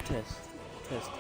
Test. Test.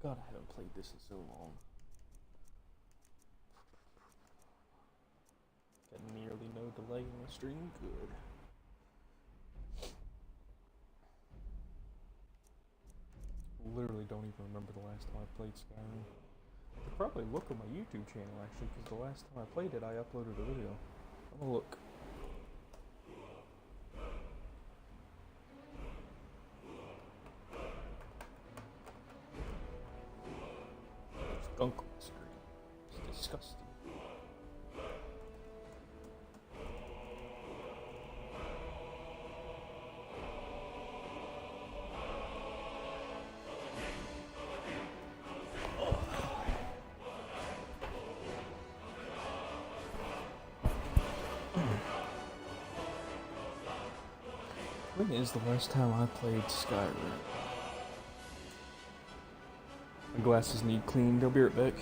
God, I haven't played this in so long. Got nearly no delay in the stream. Good. Literally don't even remember the last time I played Skyrim. I could probably look on my YouTube channel actually, because the last time I played it, I uploaded a video. I'm gonna look. Gunk on the screen. It's disgusting. When is the last time I played Skyrim? My glasses need cleaned. I'll be right back.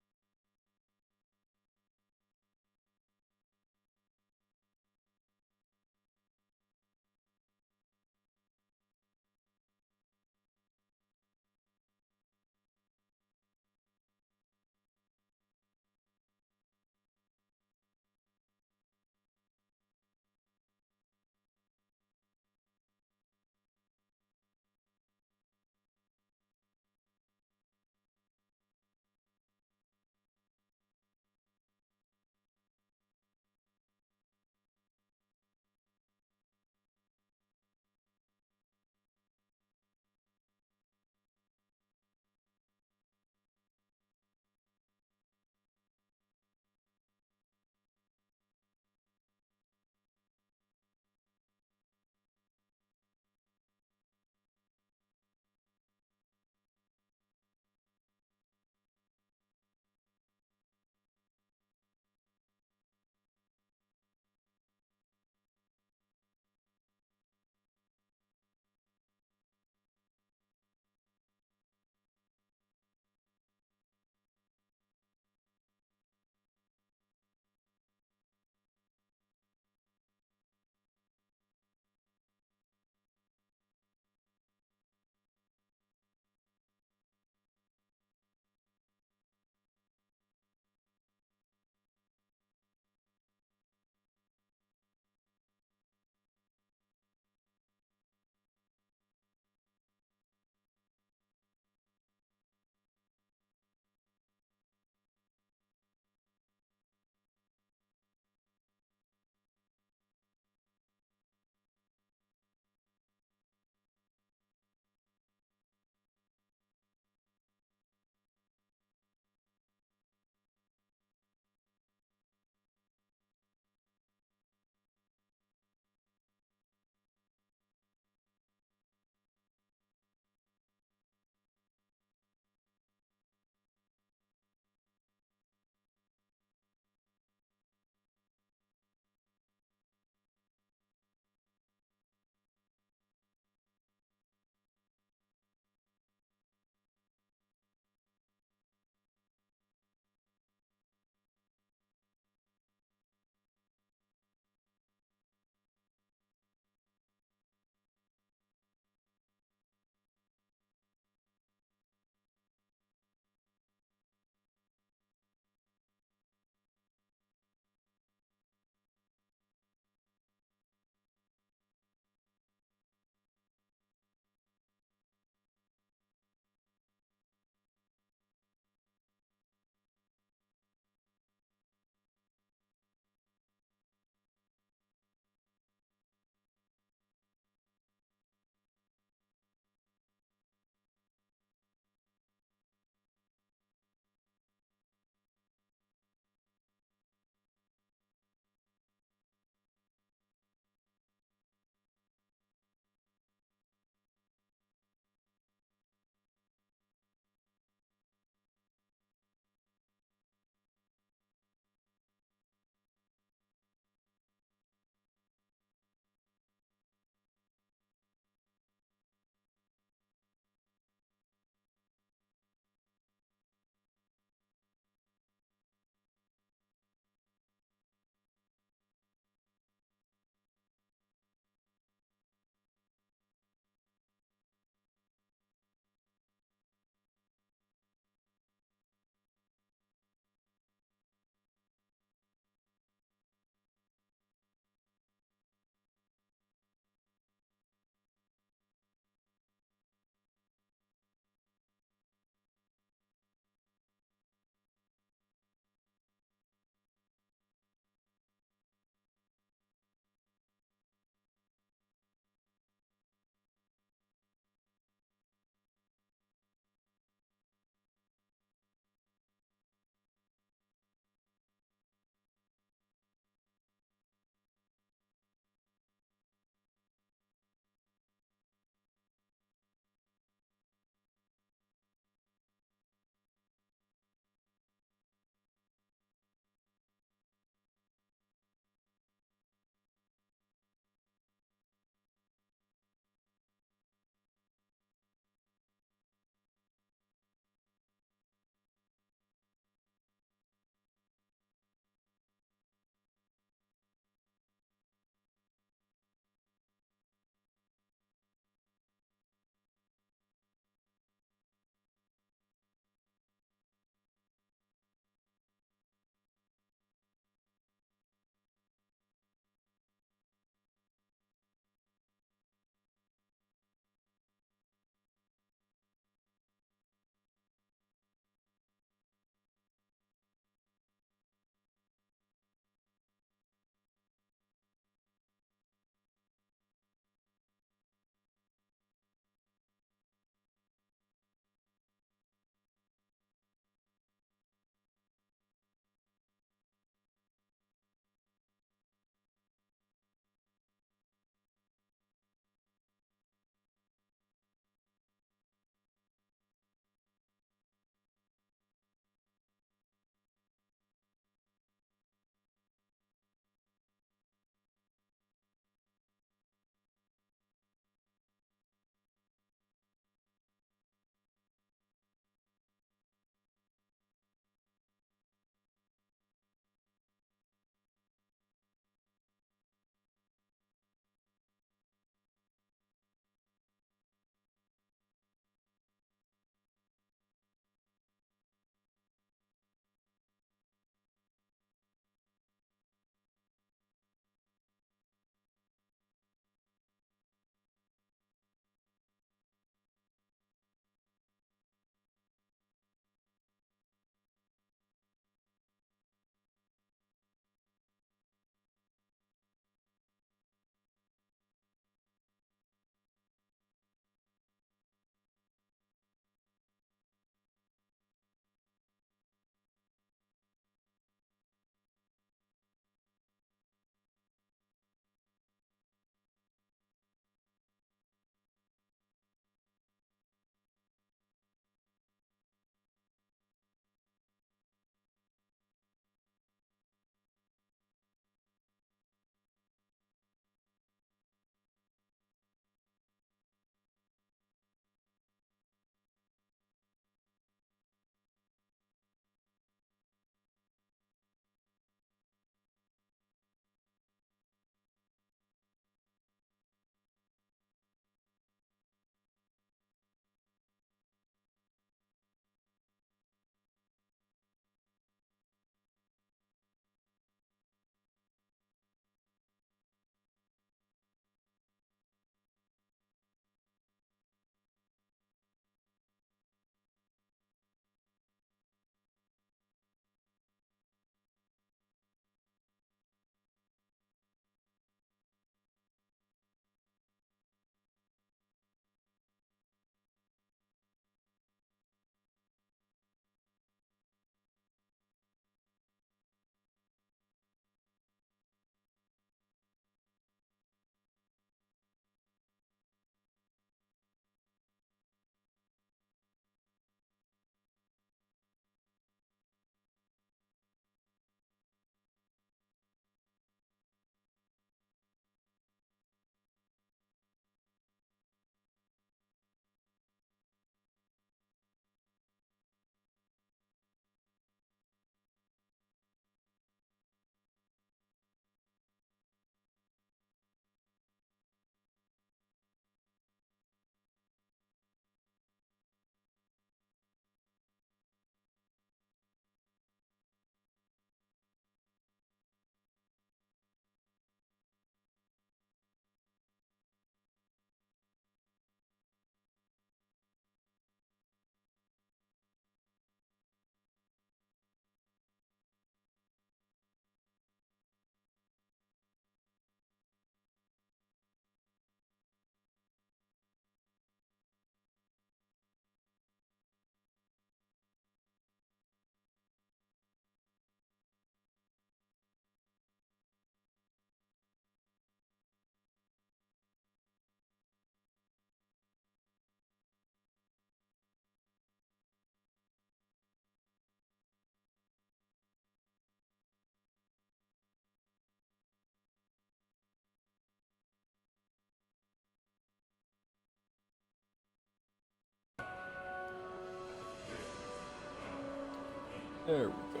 There we go.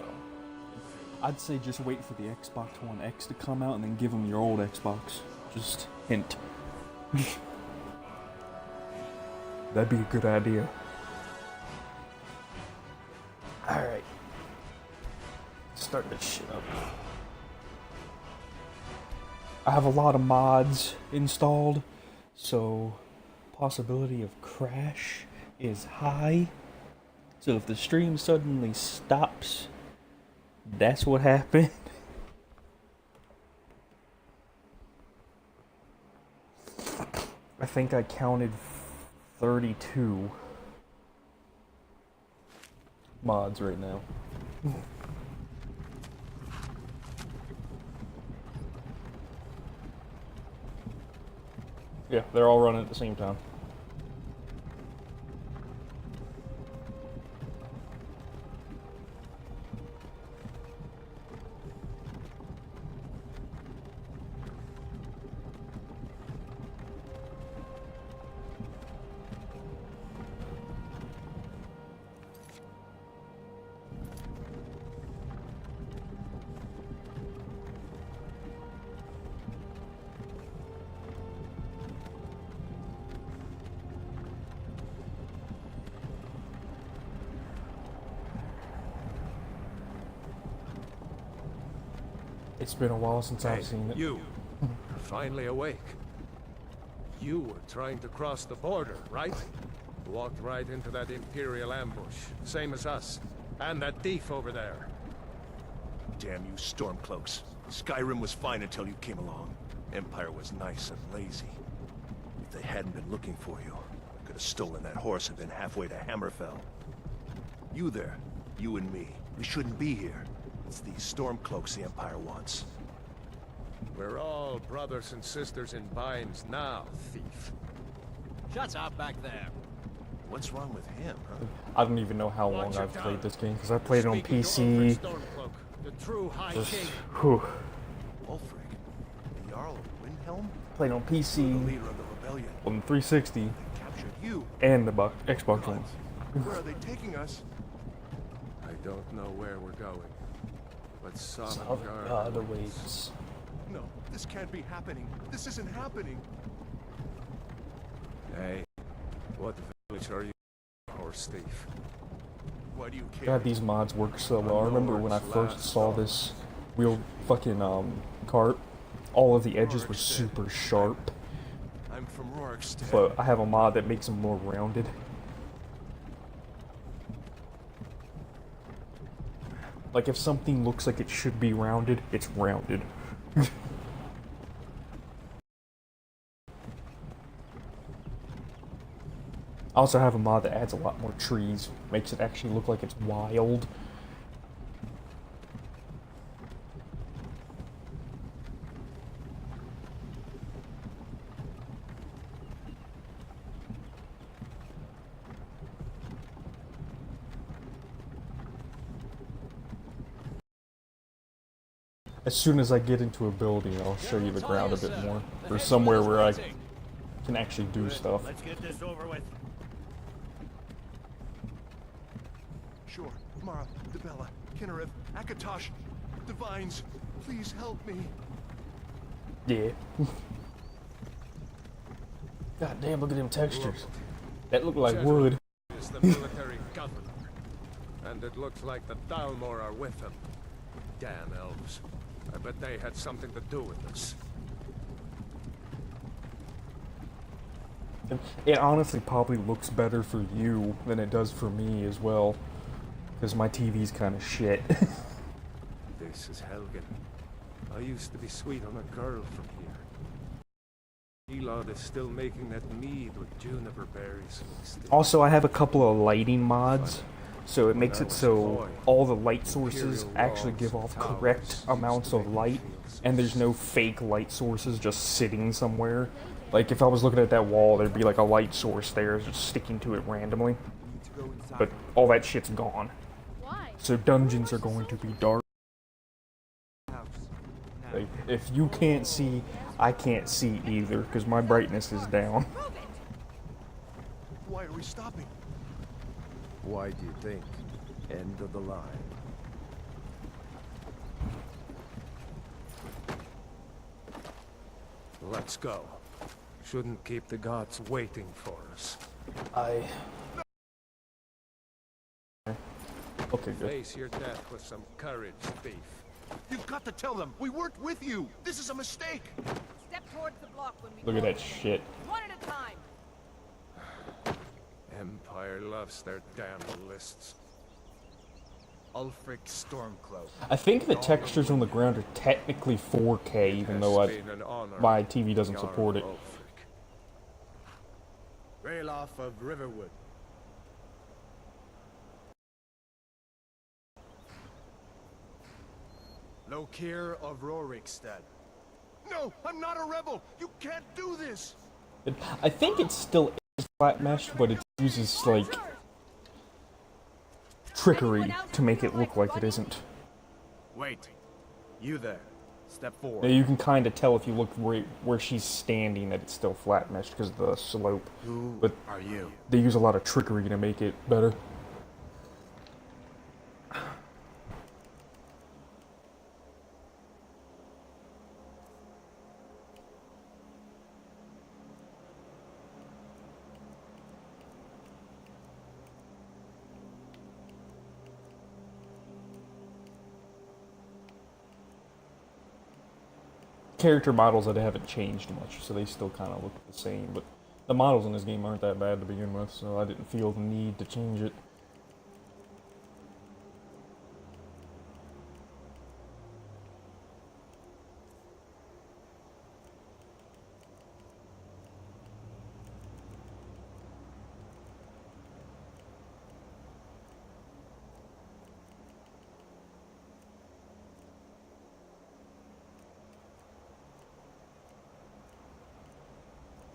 I'd say just wait for the Xbox One X to come out and then give them your old Xbox. Just hint. That'd be a good idea. Alright. Start this shit up. I have a lot of mods installed, so possibility of crash is high. So if the stream suddenly stops, that's what happened. I think I counted 32 mods right now. Yeah, they're all running at the same time. It's been a while since I've seen it. You, finally awake. You were trying to cross the border, right? Walked right into that Imperial ambush, same as us. And that thief over there. Damn you Stormcloaks. Skyrim was fine until you came along. Empire was nice and lazy. If they hadn't been looking for you, I could have stolen that horse and been halfway to Hammerfell. You there, you and me, we shouldn't be here. It's these Stormcloaks the Empire wants. We're all brothers and sisters in binds now, thief. Shut up back there. What's wrong with him, huh? I don't even know how long I've played this game, because I played it on PC. The true High King. Whew. Ulfric, the Jarl of Windhelm? Played on The PC, leader of the rebellion. on 360, They captured you. and the Xbox One. Where are they taking us? I don't know where we're going, but Sovngarde Sovngarde awaits. No, this can't be happening. This isn't happening. Hey, what village are you, horse thief? Why do you care? God, these mods work so well. I remember when I first saw this wheel fucking cart, all of the edges were super sharp, I'm from Rorikstead. but I have a mod that makes them more rounded. Like if something looks like it should be rounded, it's rounded. I also have a mod that adds a lot more trees, makes it actually look like it's wild. As soon as I get into a building, I'll show you the ground a bit more. Or somewhere where I can actually do stuff. Let's get this over with. Sure. Mara, Debella, Kinnereth, Akatosh, Divines, please help me. Yeah. God damn, look at them textures. That look like wood. Is the military governor, and it looks like the Thalmor are with him. Damn elves. I bet they had something to do with this. It honestly probably looks better for you than it does for me as well. Because my TV's kind of shit. This is Helgen. I used to be sweet on a girl from here. Elod is still making that mead with juniper berries. Also, I have a couple of lighting mods. So it makes it so all the light sources actually give off correct amounts of light. And there's no fake light sources just sitting somewhere. Like if I was looking at that wall, there'd be like a light source there just sticking to it randomly. But all that shit's gone. So dungeons are going to be dark. Like, if you can't see, I can't see either, because my brightness is down. Why are we stopping? Why do you think? End of the line. Let's go. Shouldn't keep the gods waiting for us. Okay, good. Face your death with some courage, thief. You've got to tell them we worked with you. This is a mistake. Step towards the block when we Look at call that you. shit. One at a time. Empire loves their damn lists. Ulfric Stormcloak. I think the textures on the ground are technically 4K, even though It's been an honor, my TV doesn't Jarl support it. Ulfric. Ralof of Riverwood. Lokir of Rorikstead. No, I'm not a rebel. You can't do this. I think it still is flat mesh, but it uses, like, trickery to make it look like it isn't. Wait. You there. Step Now, forward. you can kind of tell if you look where she's standing that it's still flat mesh because of the slope. Who But are you? they use a lot of trickery to make it better. Character models that haven't changed much, so they still kind of look the same, but the models in this game aren't that bad to begin with, so I didn't feel the need to change it.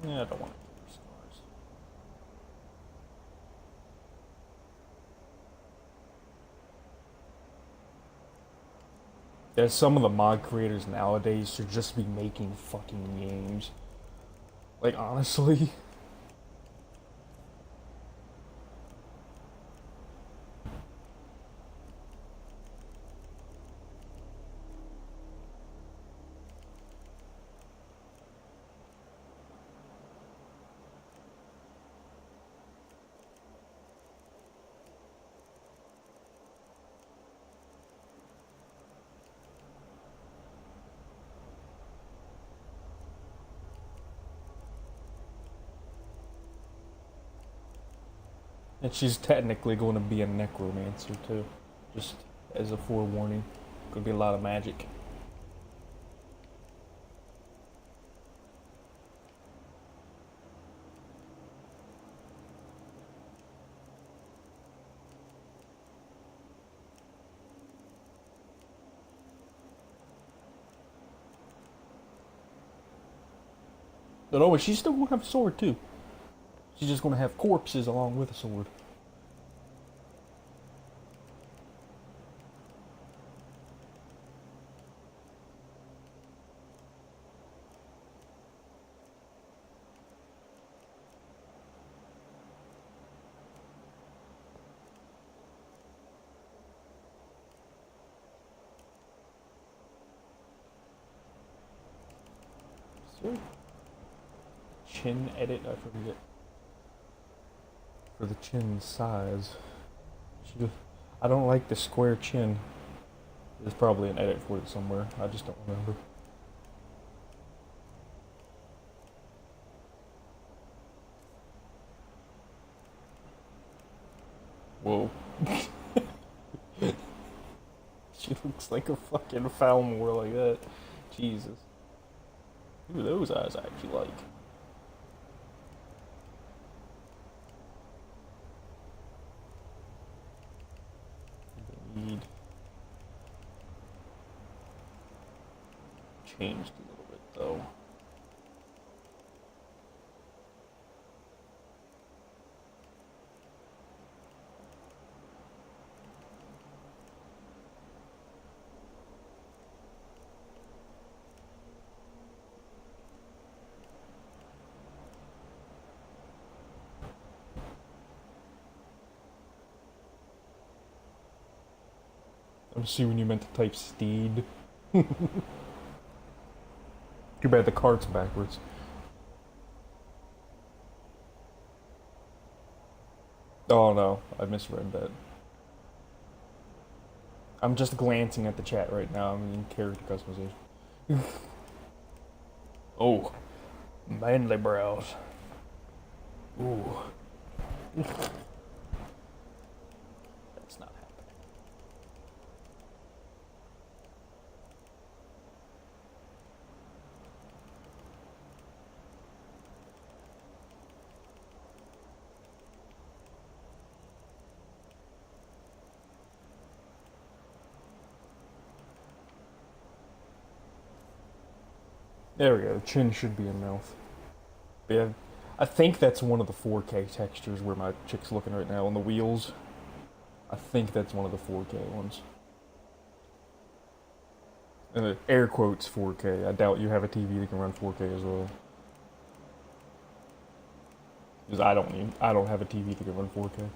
Yeah, I don't want to keep scars. There's some of the mod creators nowadays should just be making fucking games. Like, honestly. And she's technically going to be a necromancer too. Just as a forewarning. Could be a lot of magic. But oh, she's still gonna have a sword too. She's just gonna have corpses along with a sword. Chin edit, I forget. For the chin size. I don't like the square chin. There's probably an edit for it somewhere. I just don't remember. Whoa. She looks like a fucking Falmor like that. Jesus. Who are those eyes I actually like? Need changed a little bit though. I'm assuming you meant to type steed. Too bad the cart's backwards. Oh no, I misread that. I'm just glancing at the chat right now. I'm in character customization. Oh, manly brows. Ooh. That's not happening. There we go. Chin should be in mouth. But yeah, I think that's one of the 4K textures where my chick's looking right now on the wheels. I think that's one of the 4K ones. And air quotes 4K. I doubt you have a TV that can run 4K as well. Because I don't have a TV that can run 4K.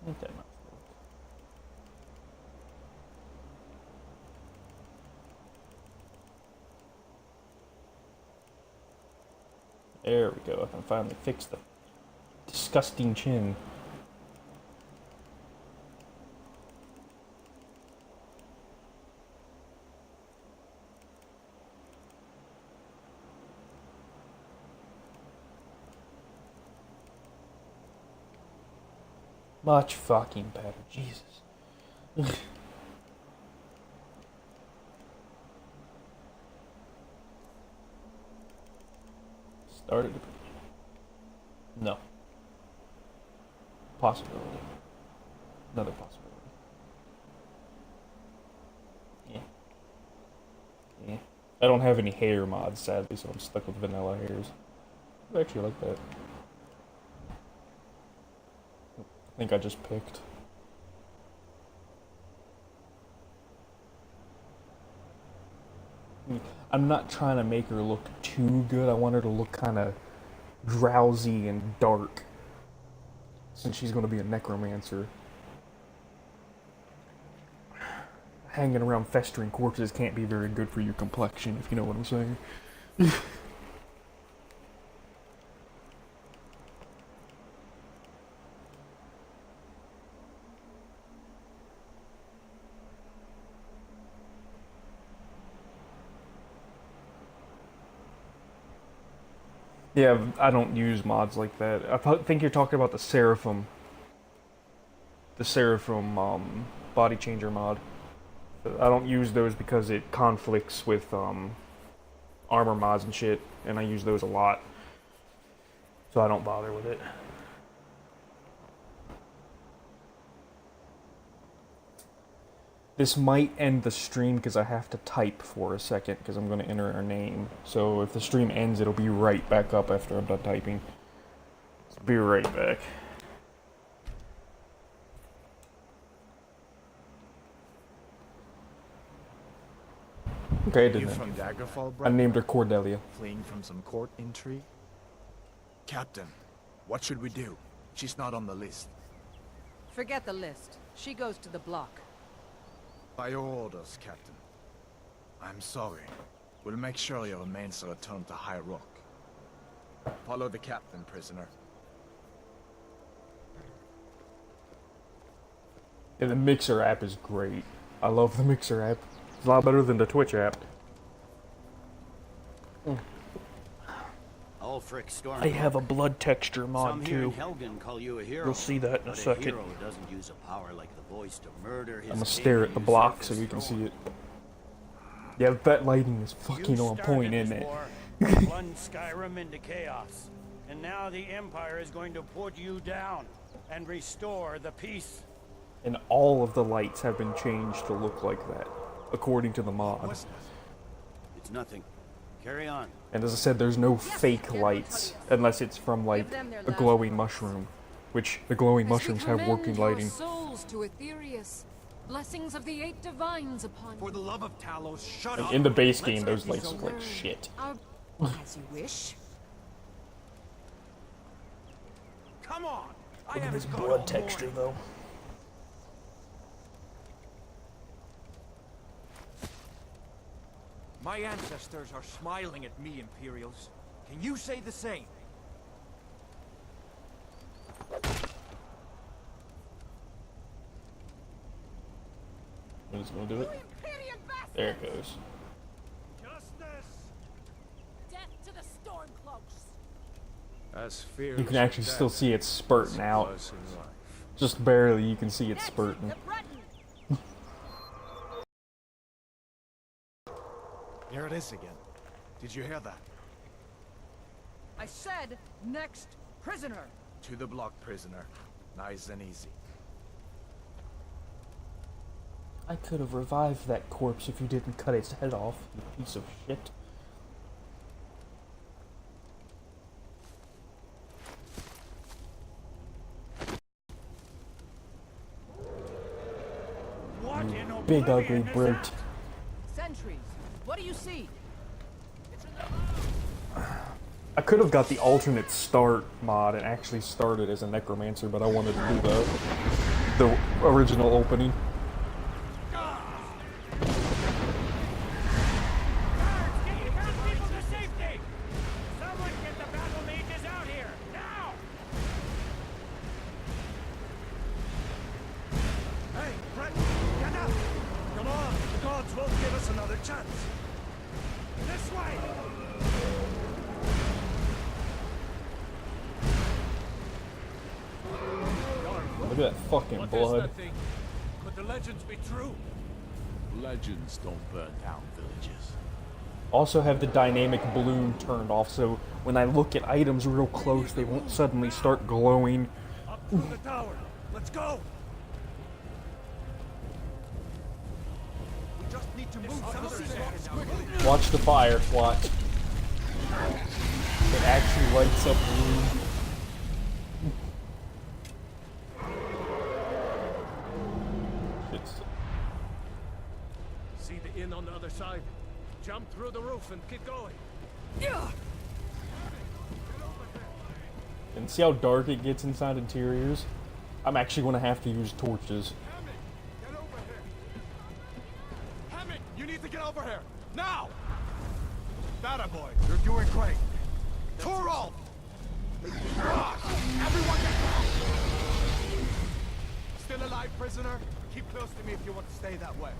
Okay, there we go. I can finally fix the disgusting chin. Much fucking better. Jesus. Started to... No. Possibility. Another possibility. Yeah. Yeah. I don't have any hair mods, sadly, so I'm stuck with vanilla hairs. I actually like that. I think I just picked. I'm not trying to make her look too good. I want her to look kind of drowsy and dark, since she's going to be a necromancer. Hanging around festering corpses can't be very good for your complexion, if you know what I'm saying. Yeah, I don't use mods like that. I think you're talking about the Seraphim. The Seraphim body changer mod. I don't use those because it conflicts with armor mods and shit, and I use those a lot. So I don't bother with it. This might end the stream because I have to type for a second because I'm going to enter her name. So if the stream ends, it'll be right back up after I'm done typing. So be right back. Okay, I did You that. from Daggerfall, I brother? named her Cordelia. Fleeing from some court intrigue? Captain, what should we do? She's not on the list. Forget the list. She goes to the block. By your orders, Captain. I'm sorry. We'll make sure your remains are returned to High Rock. Follow the captain, prisoner. Yeah, the Mixer app is great. I love the Mixer app. It's a lot better than the Twitch app. Ulfric Storm. I have a blood texture Some mod here in too. Helgen call you a hero. You'll see that in a but second. hero doesn't use a power like the voice to murder his I'm gonna king stare and at the usurp block so his you can see throne. it. Yeah, that lighting is fucking You on started point, this isn't it? war, plunged Skyrim into chaos, and now the Empire is going to put you down and restore the peace. And all of the lights have been changed to look like that, according to the mod. It's nothing. Carry on. And as I said, there's no fake lights, unless it's from like Give them their a last glowing words. mushroom, which the glowing As we mushrooms have working commend your lighting. souls to Aetherius. Blessings of the eight divines upon you. For the love of Talos, shut And up. in the base Let's game, get those this lights look over. like shit. As you wish. Come on! Look at this blood texture, though. My ancestors are smiling at me, Imperials. Can you say the same? Who's gonna do it? There it goes. Justice! Death to the Stormcloaks! As fearless You can actually as still death see it spurting out. was in life. Just barely, you can see it spurting. Here it is again. Did you hear that? I said, next prisoner. To the block, prisoner. Nice and easy. I could have revived that corpse if you didn't cut its head off, you piece of shit. What in Big ugly oblivion is brute. that? Sentries, what do you see? I could have got the alternate start mod and actually started as a necromancer, but I wanted to do the original opening. Guards, get your people to safety! Someone get the battle mages out here, now! Hey, Brett, get up! Come on, the gods won't give us another chance. This way! Look at that fucking What is blood. that thing? Could the legends be true? Legends don't burn down villages. Also have the dynamic bloom turned off, so when I look at items real close, they won't suddenly start glowing. Up through the tower. Let's go! We just need to move some of these rocks quickly. Watch the fire, watch. It actually lights up blue. Shit's... See the inn on the other side? Jump through the roof and keep going. And see how dark it gets inside interiors? I'm actually going to have to use torches. Get over here! Hammond, you need to get over here! Now! That boy, you're doing great. Torol! Everyone get back! Still alive, prisoner? Keep close to me if you want to stay that way.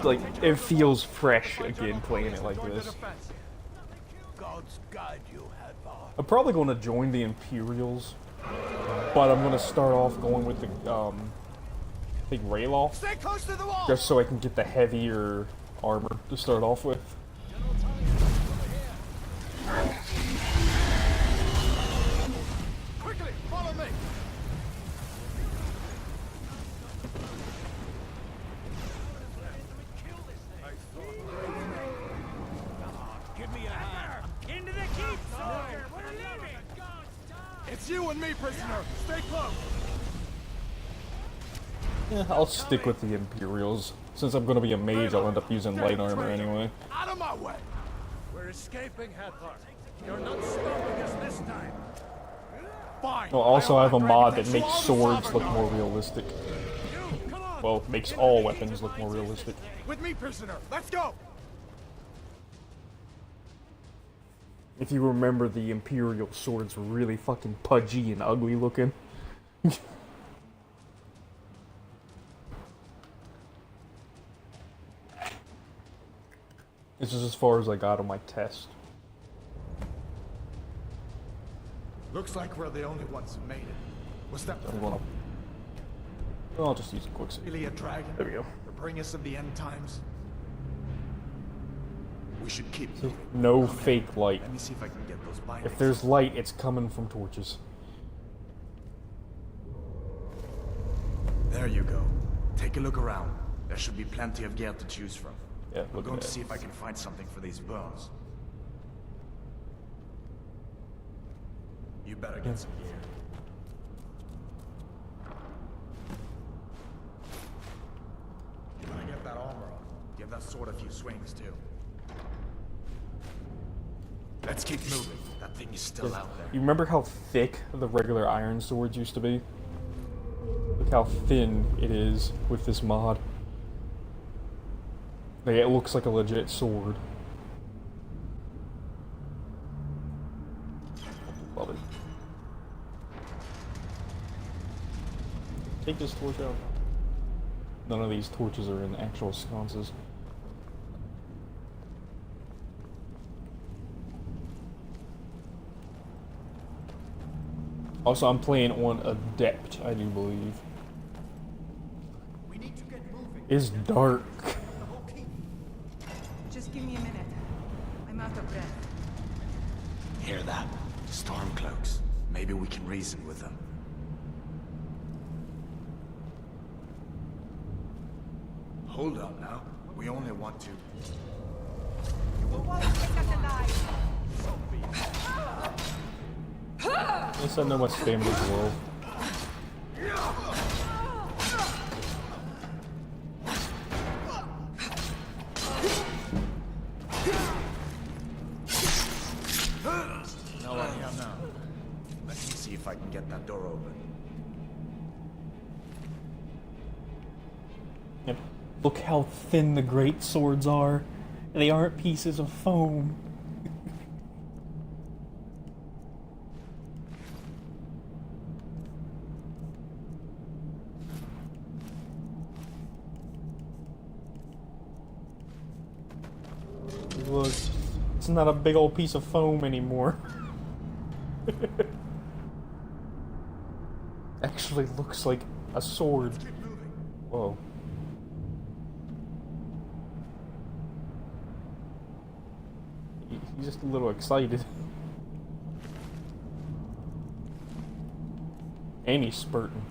Like, it feels fresh again playing it like Join the this. defense. Gods guide you, Hadvar. I'm probably going to join the Imperials, but I'm going to start off going with the, I think Rayloff, Stay close to the wall! just so I can get the heavier armor to start off with. Quickly, follow me! Give me a hand! Into the keep, soldier! We're leaving! It's you and me, prisoner! Stay close! Yeah, I'll stick with the Imperials. Since I'm going to be a mage, I'll end up using light armor anyway. Out of my way! We're escaping, Hadvar. You're not stopping us this time. Fine! Well, also I have a mod that You makes all the swords look sovereign more realistic. You, come on! Well, makes all weapons look more realistic. With me, prisoner! Let's go! If you remember, the Imperial swords were really fucking pudgy and ugly looking. This is as far as I got on my test. Looks like we're the only ones who made it. Was that I'm gonna... I'll just use a quick save. really a dragon? There we go. The bringers of the end times? We should keep moving. No fake light. Let me see if I can get those bindings. If there's light, it's coming from torches. There you go. Take a look around. There should be plenty of gear to choose from. Yeah, I'm look going at to that. see if I can find something for these burns. You better get some gear. You wanna get that armor on. Give that sword a few swings, too. Let's keep moving. That thing is still out there. You remember how thick the regular iron swords used to be? Look how thin it is with this mod. Like, it looks like a legit sword. Love it. Take this torch out. None of these torches are in actual sconces. Also, I'm playing on Adept, I do believe. We need to get moving. It's dark. Just give me a minute. I'm out of breath. Hear that? Stormcloaks. Maybe we can reason with them. Hold up now. We only want to... At least I know my stamina's low. No idea now. Let me see if I can get that door open. Yep. Look how thin the great swords are. They aren't pieces of foam. Look, it's not a big old piece of foam anymore. Actually looks like a sword. Whoa. He's just a little excited. And he's spurting.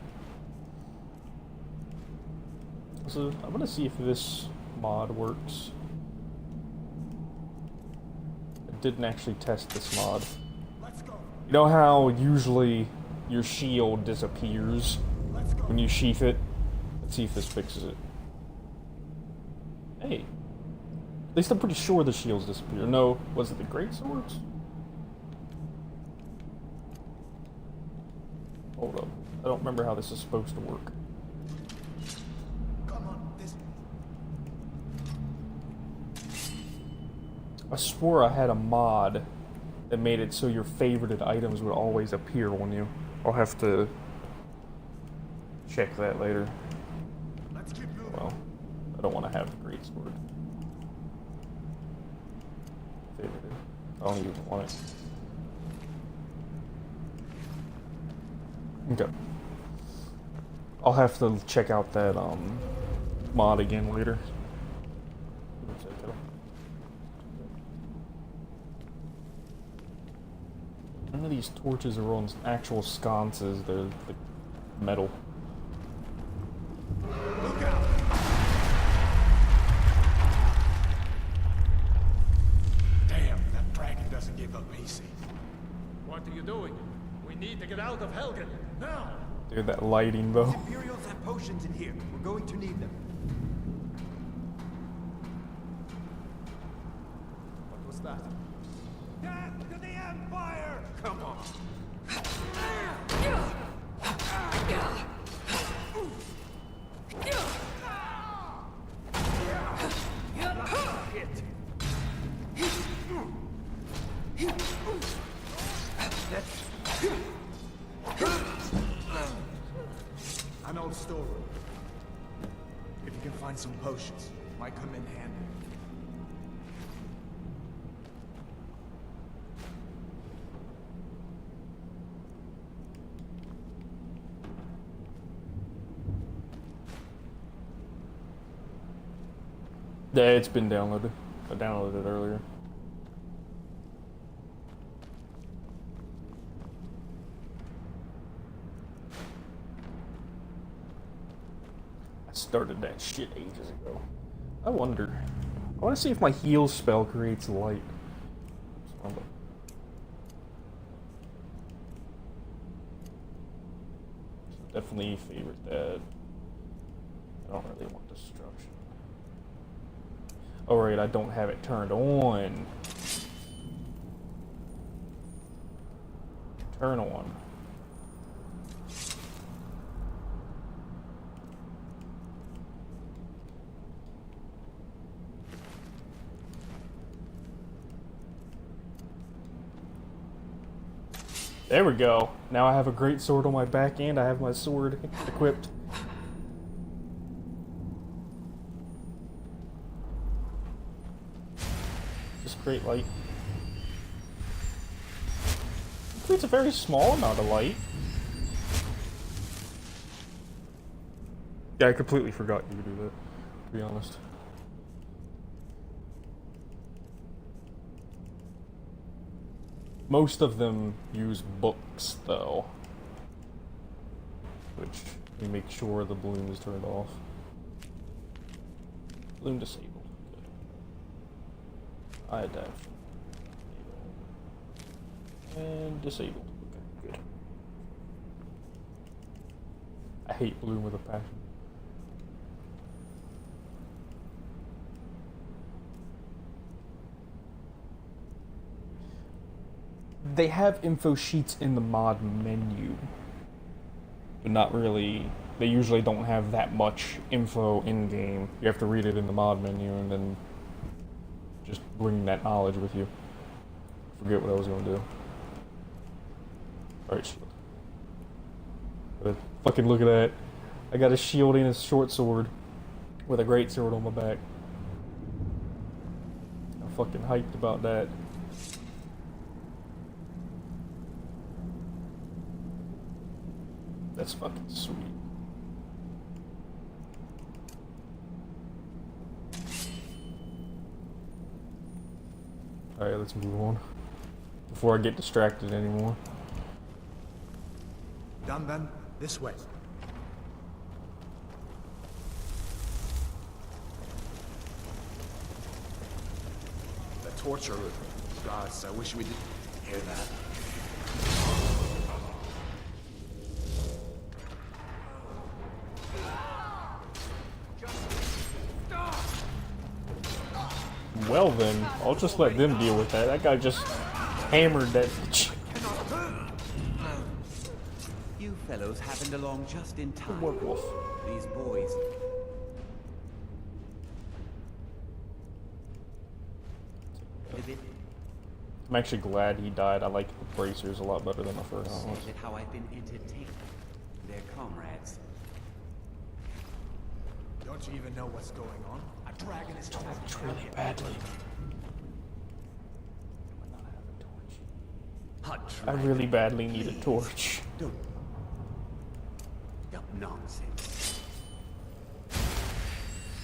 So I'm gonna see if this mod works. I didn't actually test this mod. You know how usually your shield disappears when you sheath it? Let's see if this fixes it. Hey. At least I'm pretty sure the shields disappear. No, was it the great swords? Hold up. I don't remember how this is supposed to work. Come on, this... I swore I had a mod that made it so your favorited items would always appear on you. I'll have to check that later. Let's keep moving. Well, I don't want to have the great sword. Favorited. I don't even want it. Okay. I'll have to check out that mod again later. None of these torches are on actual sconces, they're like metal. Look out! Damn, that dragon doesn't give up easy. What are you doing? We need to get out of Helgen. Now! Dude, that lighting though. Imperials have potions in here. We're going to need them. What was that? Death to the Empire! Come on! An old storeroom. If you can find some potions, might come in handy. Yeah, it's been downloaded. I downloaded it earlier. I started that shit ages ago. I wonder. I want to see if my heal spell creates light. Definitely favorite that. I don't really want destruction. Oh right, I don't have it turned on. Turn on. There we go. Now I have a great sword on my back and I have my sword equipped. Just great light. It's a very small amount of light. Yeah, I completely forgot you could do that, to be honest. Most of them use books, though. Which, we make sure the bloom is turned off. Bloom disabled. Okay. I had that. And disabled. Okay, good. I hate bloom with a passion. They have info sheets in the mod menu, but not really. They usually don't have that much info in game. You have to read it in the mod menu and then just bring that knowledge with you. Forget what I was going to do. Alright, shield. Fucking look at that. I got a shield and a short sword with a great sword on my back. I'm fucking hyped about that. That's fucking sweet. Alright, let's move on. Before I get distracted anymore. Done then, this way. The torture room. Gods, I wish we didn't hear that. Well then, I'll just let them deal with that. That guy just hammered that bitch. You fellows happened along just in time. Werewolf. These boys. I'm actually glad he died. I like the bracers a lot better than the first one. Look at how I've been entertained. They're comrades. Don't you even know what's going on? A dragon is Torch really badly. I really badly need a torch. Don't. Nonsense.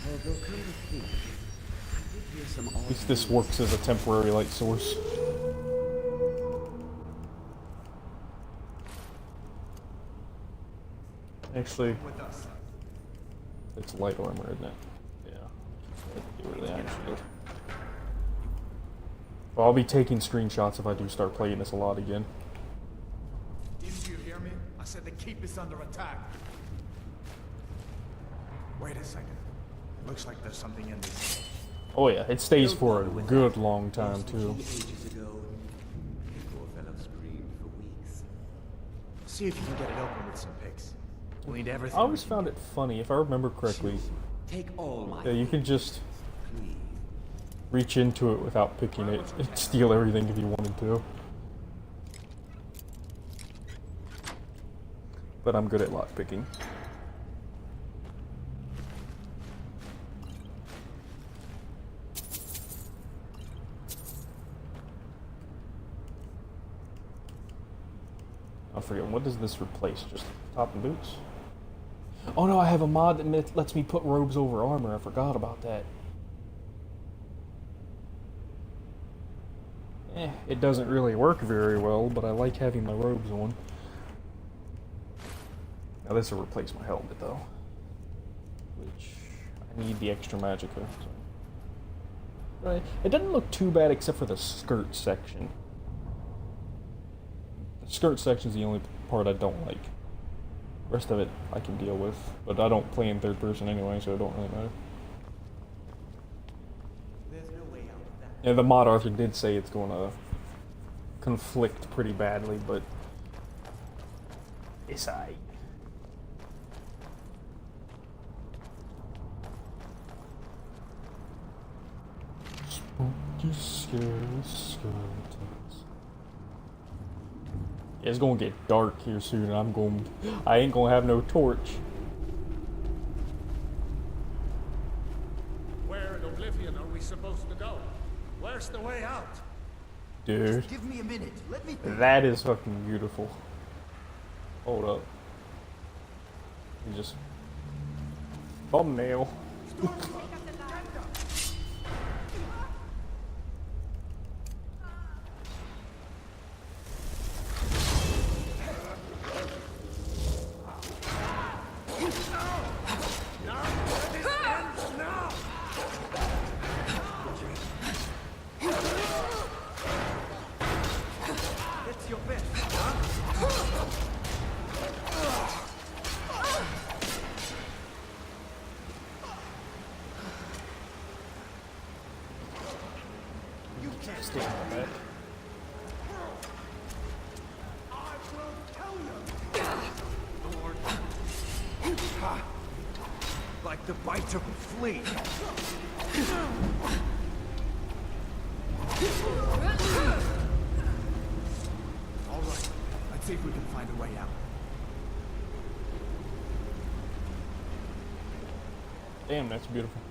Although come to think, I did hear some At least this works as a temporary light source. Actually, it's light armor, isn't it? Yeah. It really actually is. Well, I'll be taking screenshots if I do start playing this a lot again. Didn't you hear me? I said the keep is under attack. Wait a second. Looks like there's something in this. Oh yeah, it stays for a good long time too. Ages ago, the poor fellow screamed for weeks. See if you can get it open with some picks. We'll need everything. I always found it funny, if I remember correctly. Take all my. Yeah, you can just please. reach into it without picking it and steal everything if you wanted to. But I'm good at lock picking. I forget, what does this replace? Just top and boots? Oh no, I have a mod that lets me put robes over armor. I forgot about that. It doesn't really work very well, but I like having my robes on. Now this will replace my helmet though. Which, I need the extra magicka. So. Right. It doesn't look too bad except for the skirt section. The skirt section is the only part I don't like. The rest of it I can deal with, but I don't play in third person anyway, so it don't really matter. There's no way out of that. Yeah, the mod author did say it's going to conflict pretty badly, but SE. Spooky, scary skeletons. Yeah, it's gonna get dark here soon. I ain't gonna have no torch. Where in Oblivion are we supposed to go? Where's the way out? Dude, Give me a minute. Let me think. that is fucking beautiful. Hold up. You just thumbnail. It's your best, huh? Stand on that. Like the bite of a flea. All right, let's see if we can find a way out. Damn, that's beautiful.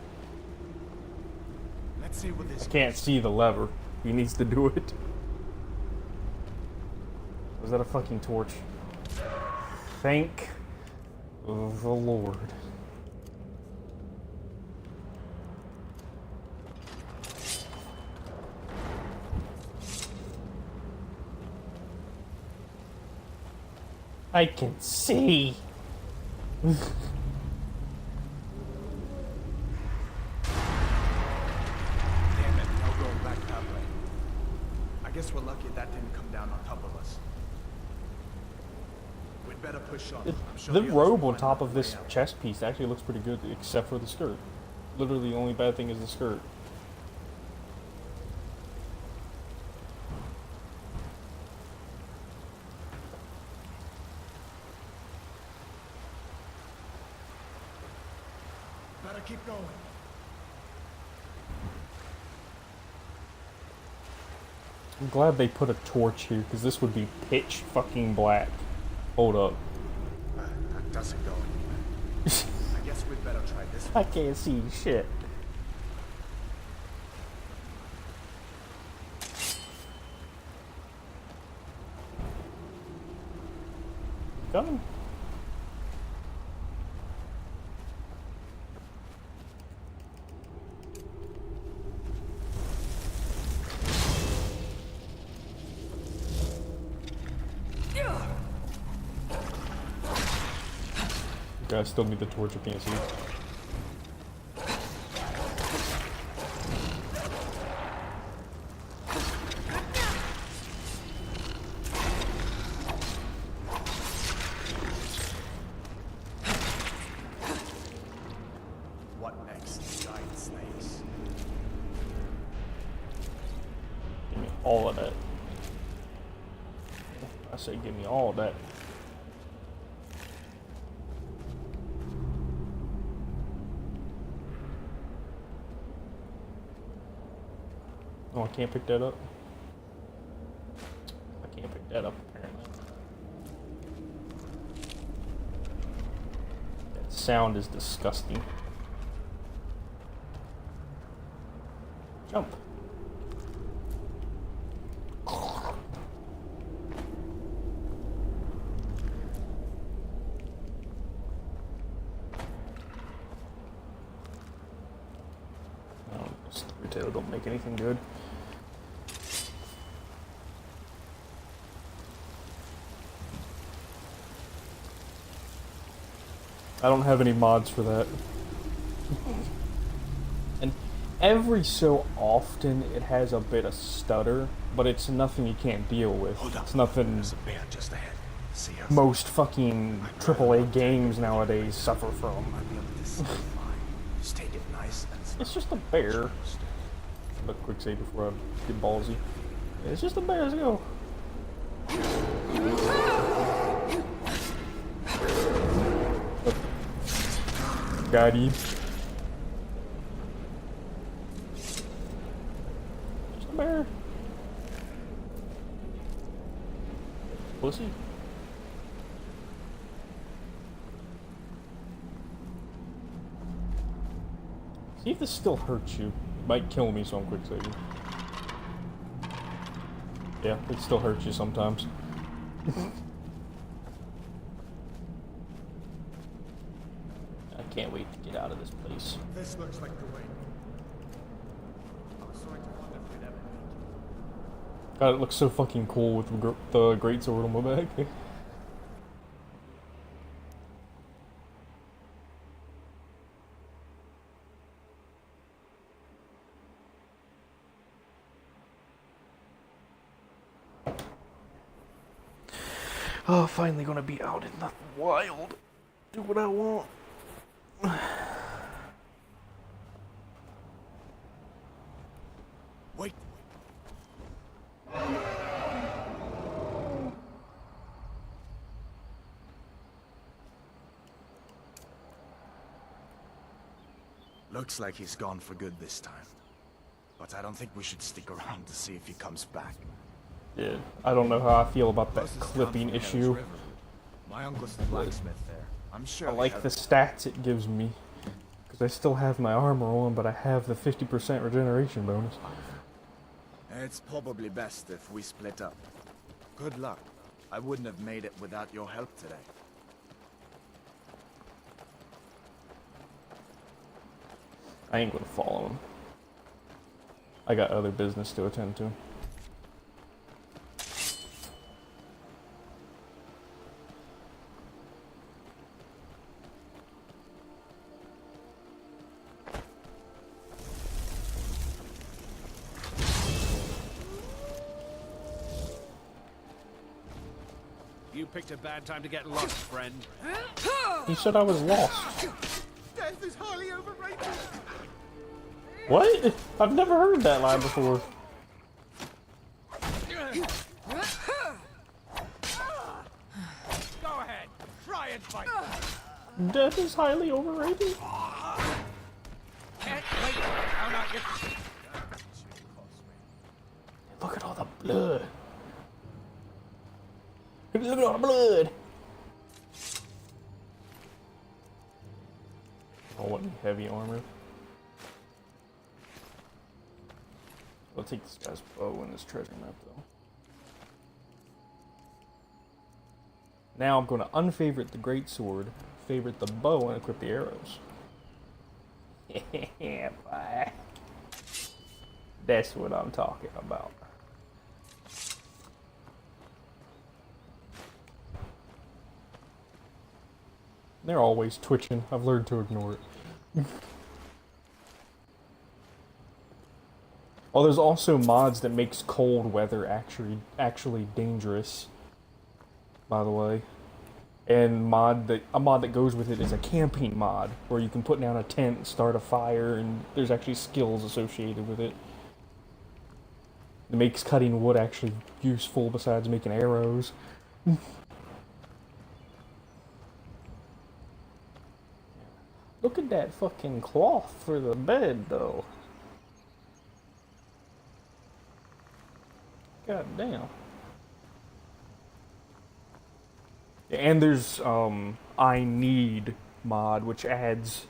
Let's see what this. I can't see the lever. He needs to do it. Was that a fucking torch? Thank the Lord. I can see. Damn it, no going back that way. I guess we're lucky that didn't come down on top of us. We'd better push on. I'm sure The others robe will on find top another of this way out. chest piece actually looks pretty good, except for the skirt. Literally, the only bad thing is the skirt. Better keep going. I'm glad they put a torch here, because this would be pitch fucking black. Hold up. That doesn't go anywhere. I guess we'd better try this I one. can't see shit. Coming. Okay, I still need the torch, I can't see. What next? Giant snakes. Give me all of that. I say give me all of that. Oh, I can't pick that up. I can't pick that up, apparently. That sound is disgusting. Jump. Retail don't make anything good. I don't have any mods for that. And every so often it has a bit of stutter, but it's nothing you can't deal with. Hold up. It's nothing There's a bear just ahead. See us. most fucking AAA games nowadays suffer from. Might be able to see fine. Just take it nice and slow. It's just a bear. But quick save before I get ballsy. It's just a bear, let's go. Got him. There's a bear. Pussy. See if this still hurts you. It might kill me, so I'm quick saving. Yeah, it still hurts you sometimes. I can't wait to get out of this place. This looks like the way. I was starting to wonder if we'd ever make it. God, it looks so fucking cool with the great sword on my back. Oh, finally gonna be out in the wild. Do what I want. Wait. Looks like he's gone for good this time. But I don't think we should stick around to see if he comes back. Yeah, I don't know how I feel about that clipping issue. My uncle's the blacksmith there. I'm sure. I like the stats it gives me. Because I still have my armor on, but I have the 50% regeneration bonus. It's probably best if we split up. Good luck. I wouldn't have made it without your help today. I ain't gonna follow him. I got other business to attend to. You picked a bad time to get lost, friend. He said I was lost. Death is highly overrated. What? I've never heard that line before. Go ahead, try and fight. Death is highly overrated. Can't wait to count out your... Look at all the blood. Look at all the blood. Oh, what heavy armor. I'll take this guy's bow and his treasure map though. Now I'm going to unfavorite the great sword, favorite the bow, and equip the arrows. Yeah, boy. That's what I'm talking about. They're always twitching. I've learned to ignore it. Oh, there's also mods that makes cold weather actually dangerous. By the way, and a mod that goes with it is a camping mod where you can put down a tent and start a fire, and there's actually skills associated with it. It makes cutting wood actually useful besides making arrows. Look at that fucking cloth for the bed, though. God damn. And there's, I Need mod, which adds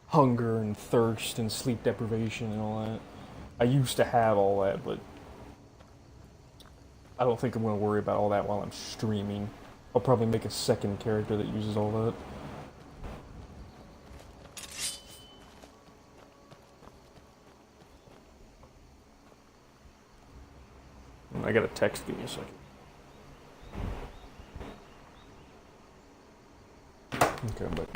hunger and thirst and sleep deprivation and all that. I used to have all that, but I don't think I'm going to worry about all that while I'm streaming. I'll probably make a second character that uses all that. I got a text, give me a second. Okay, I'm back.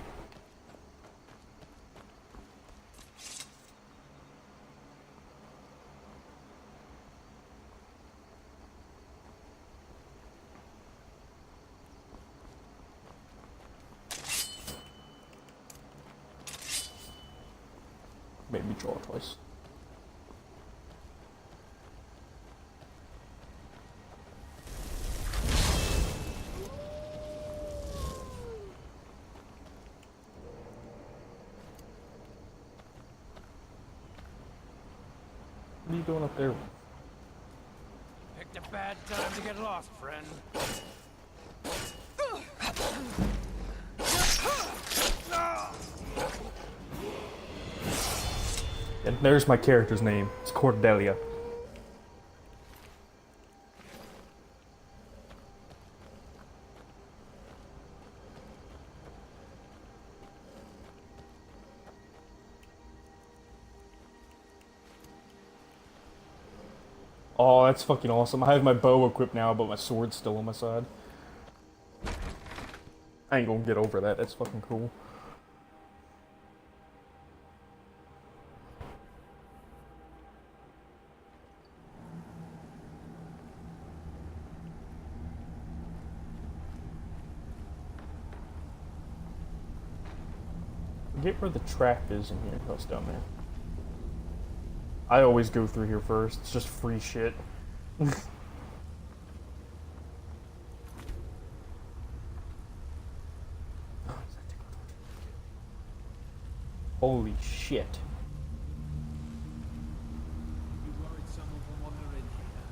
Maybe draw twice. you doing up there? Picked a bad time to get lost, friend. And there's my character's name. It's Cordelia. Oh, that's fucking awesome. I have my bow equipped now, but my sword's still on my side. I ain't gonna get over that. That's fucking cool. Forget where the track is in here. Oh, it's down there. I always go through here first. It's just free shit. Holy shit. You worried someone will wander in here?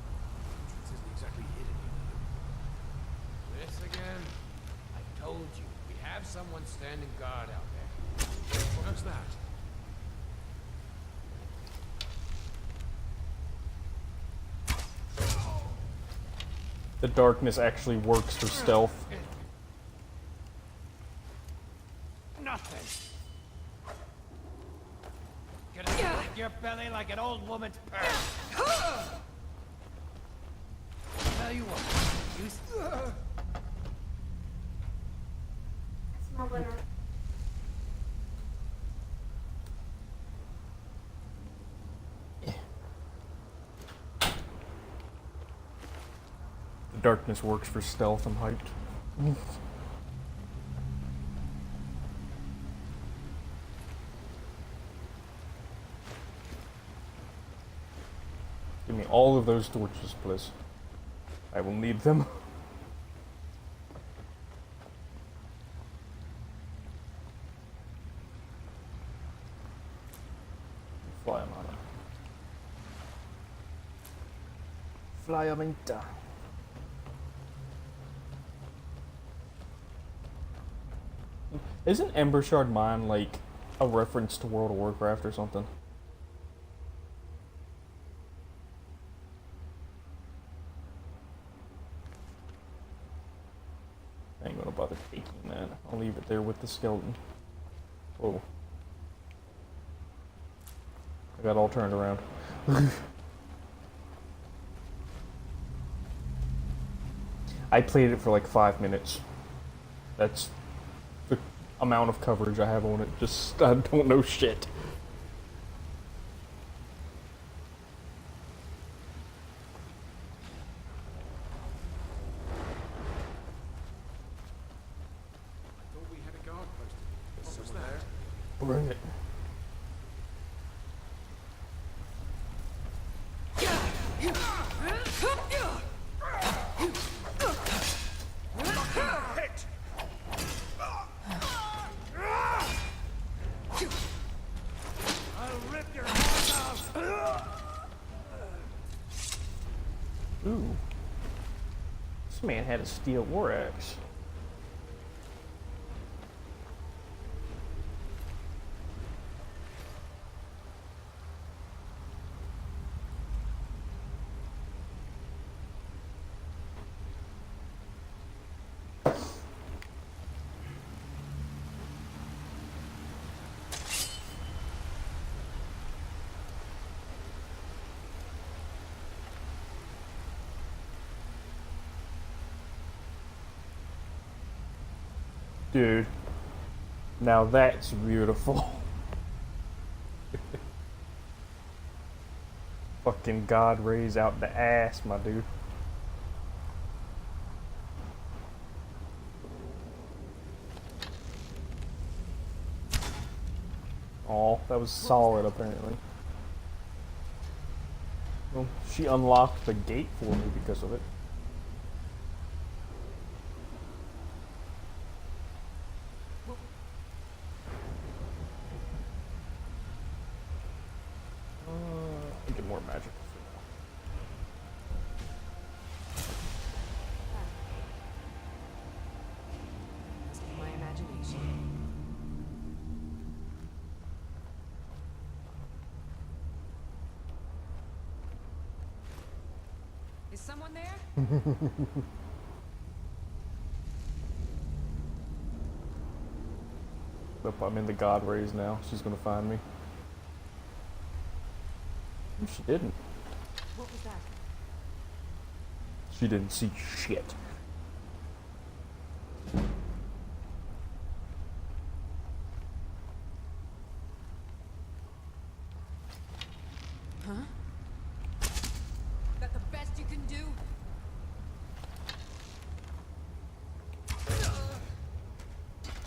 Entrance isn't exactly hidden, you know. This again? I told you, we have someone standing guard out there. What's that? The darkness actually works for stealth. Nothing. Gonna lick your belly like an old woman's purse. Tell you what, you... The darkness works for stealth. I'm hyped. Give me all of those torches, please. I will need them. Fly on it. Fly a minta. Isn't Embershard Mine like a reference to World of Warcraft or something? I ain't gonna bother taking that. I'll leave it there with the skeleton. Whoa. I got all turned around. I played it for like 5 minutes. That's the amount of coverage I have on it. Just, I don't know shit. I thought we had a guard posted. What was that? Bring it. Ooh. This man had a steel war axe. Dude, now that's beautiful. Fucking God rays out the ass, my dude. Oh, that was solid apparently. Well, she unlocked the gate for me because of it. Get more magic. someone there? Nope, I'm in the God rays now. She's gonna find me. No, she didn't. What was that? She didn't see shit. Huh? That the best you can do?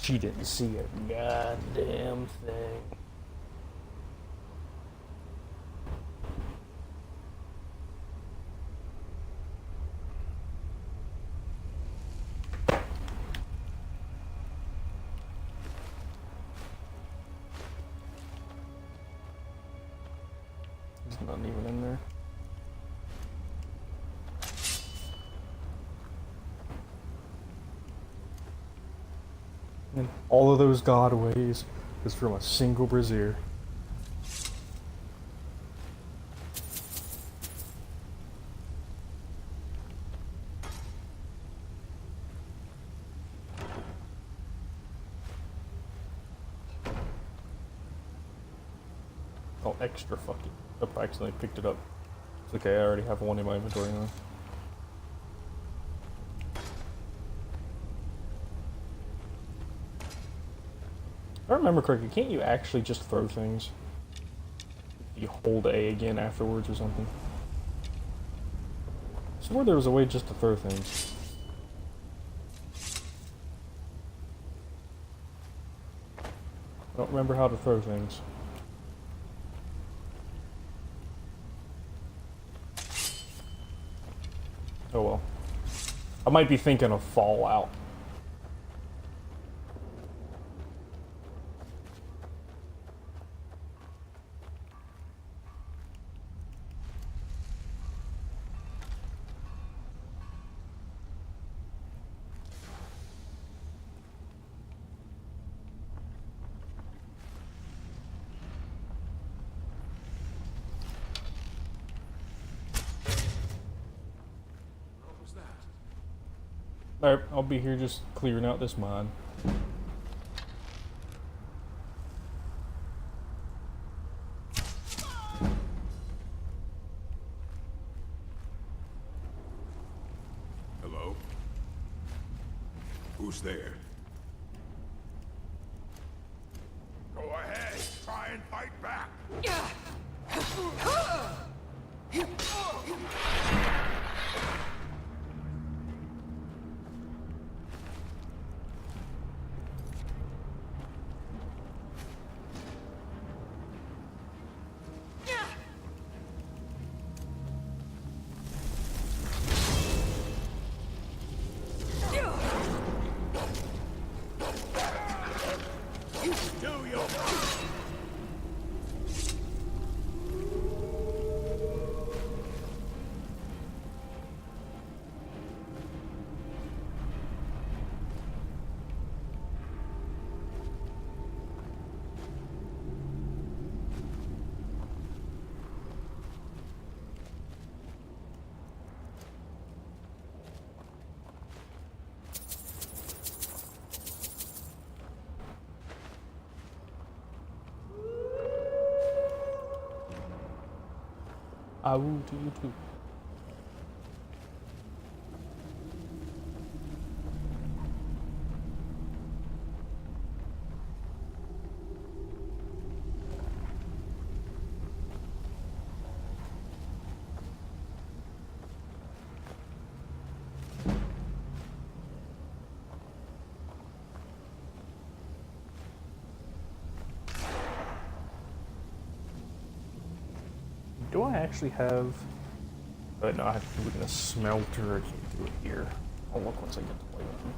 She didn't see a goddamn thing. There's nothing even in there. And all of those God ways is from a single brazier. Oh, extra fucking. Oh, I accidentally picked it up. It's okay, I already have one in my inventory now. If I remember correctly, can't you actually just throw things? You hold A again afterwards or something. I swore there was a way just to throw things. I don't remember how to throw things. Oh well. I might be thinking of Fallout. What was that? Alright, I'll be here just clearing out this mine. Hello? Who's there? Go ahead, try and fight back! I will to you too. Do I actually have... no, I have to look in a smelter. I can't do it here. I'll look once I get to play one.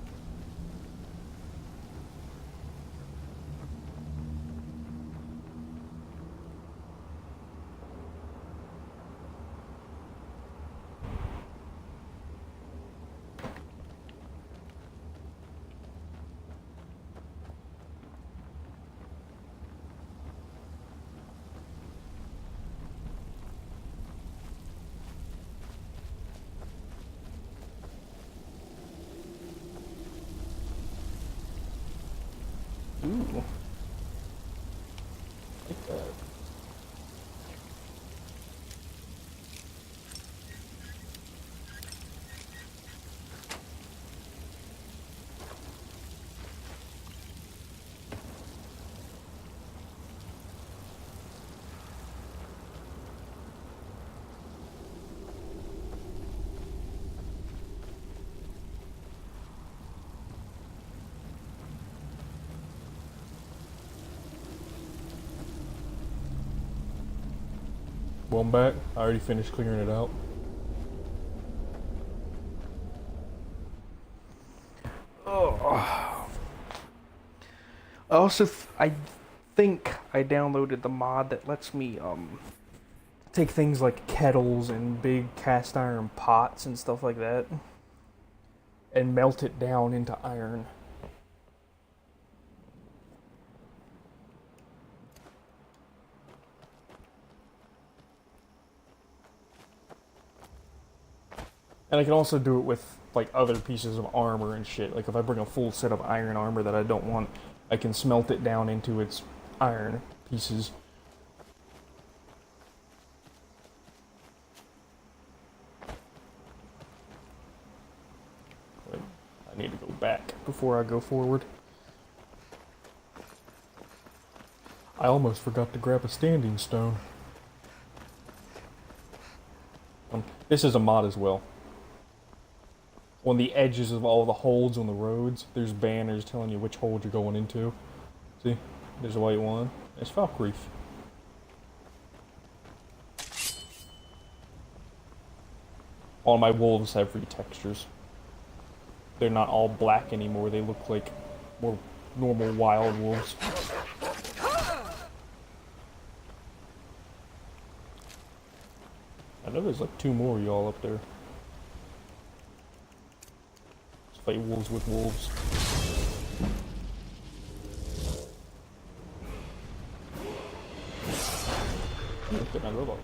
Ooh. Like that. Well, I'm back. I already finished clearing it out. Oh. I think I downloaded the mod that lets me take things like kettles and big cast iron pots and stuff like that and melt it down into iron. And I can also do it with like other pieces of armor and shit. Like if I bring a full set of iron armor that I don't want, I can smelt it down into its iron pieces. But I need to go back before I go forward. I almost forgot to grab a standing stone. This is a mod as well. On the edges of all the holds on the roads, there's banners telling you which hold you're going into. See? There's a white one. It's Falkreef. All my wolves have retextures. They're not all black anymore. They look like more normal wild wolves. I know there's like 2 more of y'all up there. Let's fight wolves with wolves. Look at my robot.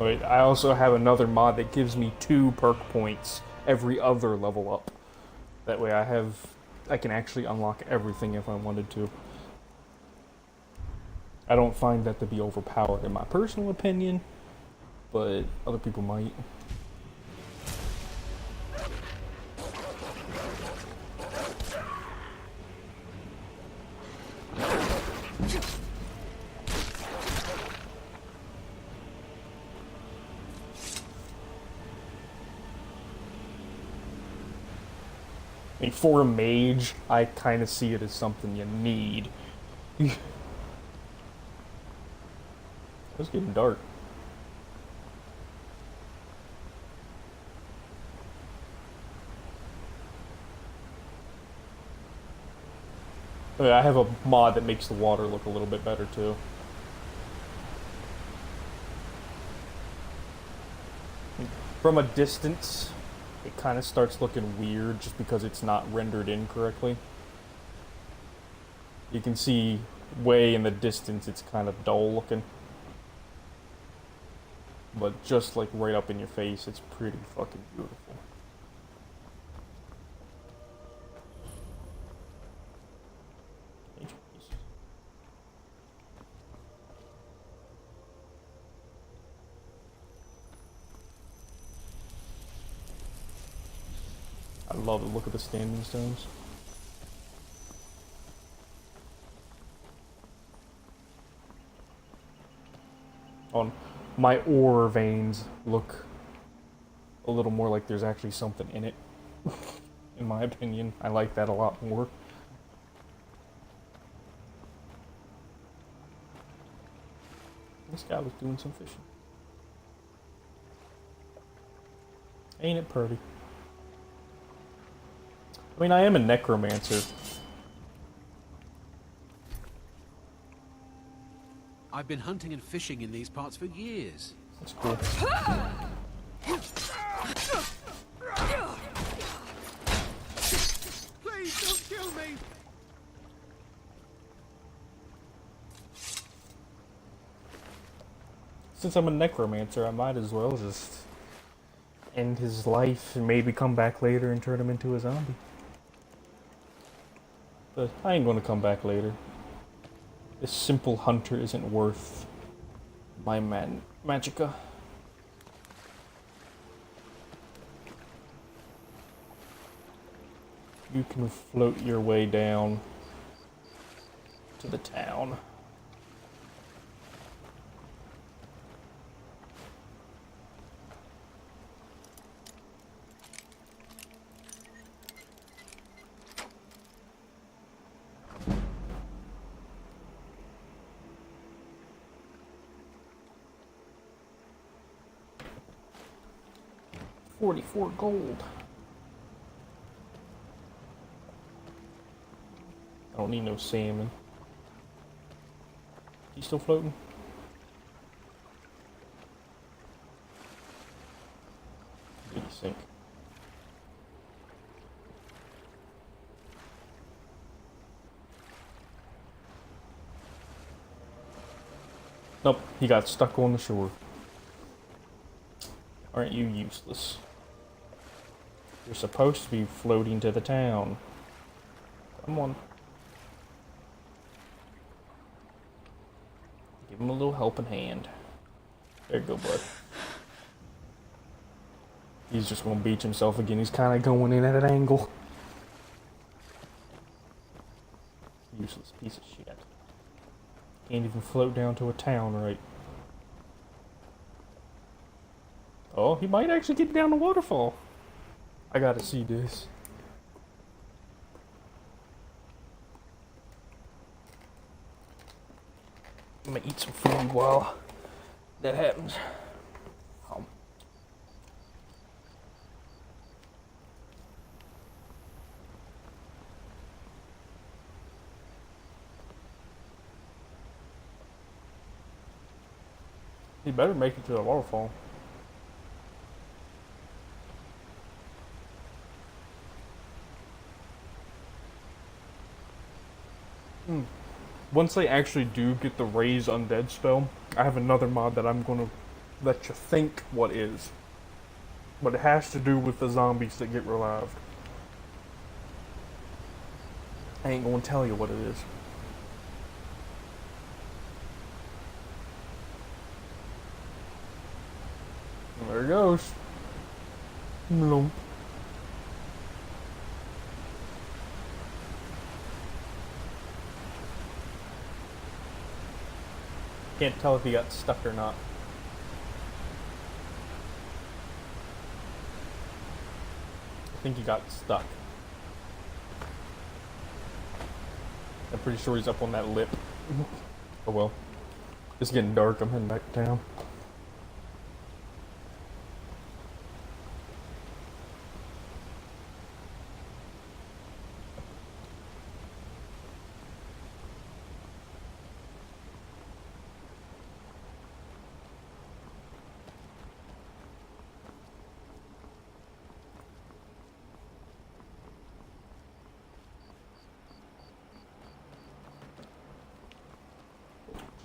Wait, I also have another mod that gives me 2 perk points every other level up. That way I can actually unlock everything if I wanted to. I don't find that to be overpowered in my personal opinion, but other people might. I mean, for a mage, I kind of see it as something you need. It's getting dark. I mean, I have a mod that makes the water look a little bit better too. From a distance, it kind of starts looking weird just because it's not rendered in correctly. You can see way in the distance it's kind of dull looking. But just like right up in your face, it's pretty fucking beautiful. I love the look of the standing stones. My ore veins look a little more like there's actually something in it. In my opinion, I like that a lot more. This guy was doing some fishing. Ain't it pretty? I mean, I am a necromancer. I've been hunting and fishing in these parts for years. That's cool. Please don't kill me! Since I'm a necromancer, I might as well just end his life and maybe come back later and turn him into a zombie. But I ain't gonna come back later. This simple hunter isn't worth my magicka. You can float your way down to the town. $44 gold. I don't need no salmon. You still floating? Did he sink? Nope, he got stuck on the shore. Aren't you useless? You're supposed to be floating to the town. Come on. Give him a little helping hand. There you go, bud. He's just gonna beach himself again. He's kind of going in at an angle. Useless piece of shit. Can't even float down to a town, right? Oh, he might actually get down the waterfall. I gotta see this. I'm gonna eat some food while that happens. He better make it to the waterfall. Once they actually do get the Raise Undead spell, I have another mod that I'm gonna let you think what is. But it has to do with the zombies that get revived. I ain't gonna tell you what it is. There it goes. Nope. Can't tell if he got stuck or not. I think he got stuck. I'm pretty sure he's up on that lip. Oh well. It's getting dark, I'm heading back to town.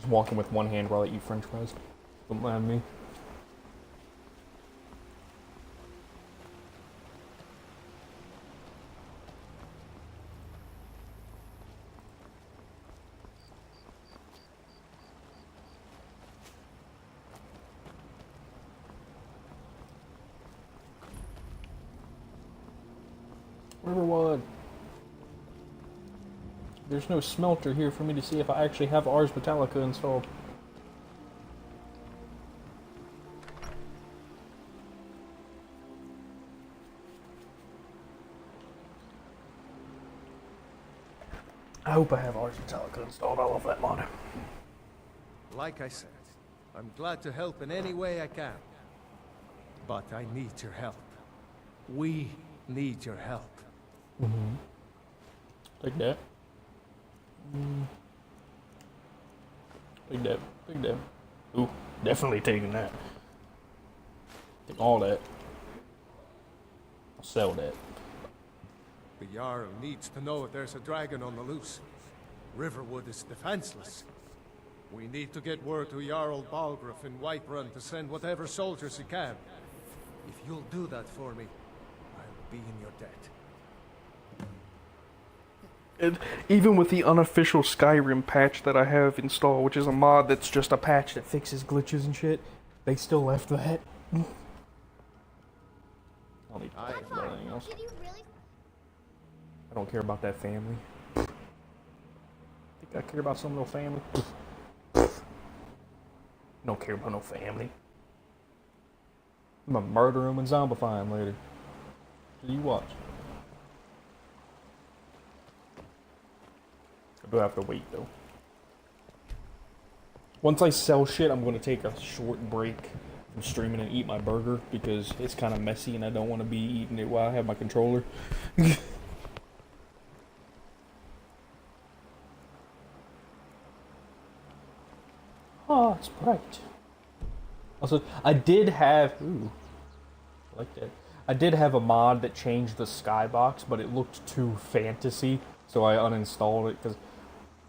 Walking with one hand while I eat french fries. Don't mind me. Riverwood. There's no smelter here for me to see if I actually have Ars Metallica installed. I hope I have Ars Metallica installed. I love that mod. Like I said, I'm glad to help in any way I can. But I need your help. We need your help. Mm-hmm. Take that. Take that. Take that. Ooh, definitely taking that. Take all that. I'll sell that. The Jarl needs to know if there's a dragon on the loose. Riverwood is defenseless. We need to get word to Jarl Balgruuf in Whiterun to send whatever soldiers he can. If you'll do that for me, I'll be in your debt. And even with the unofficial Skyrim patch that I have installed, which is a mod that's just a patch that fixes glitches and shit, they still left that. I don't need to talk about anything else. I don't care about that family. Think I care about some little family? Don't care about no family. I'm gonna murder him and zombify him later. So you watch. I do have to wait though. Once I sell shit, I'm gonna take a short break from streaming and eat my burger because it's kind of messy and I don't want to be eating it while I have my controller. Oh, it's bright. Also, I did have... Ooh. I like that. I did have a mod that changed the skybox, but it looked too fantasy, so I uninstalled it, because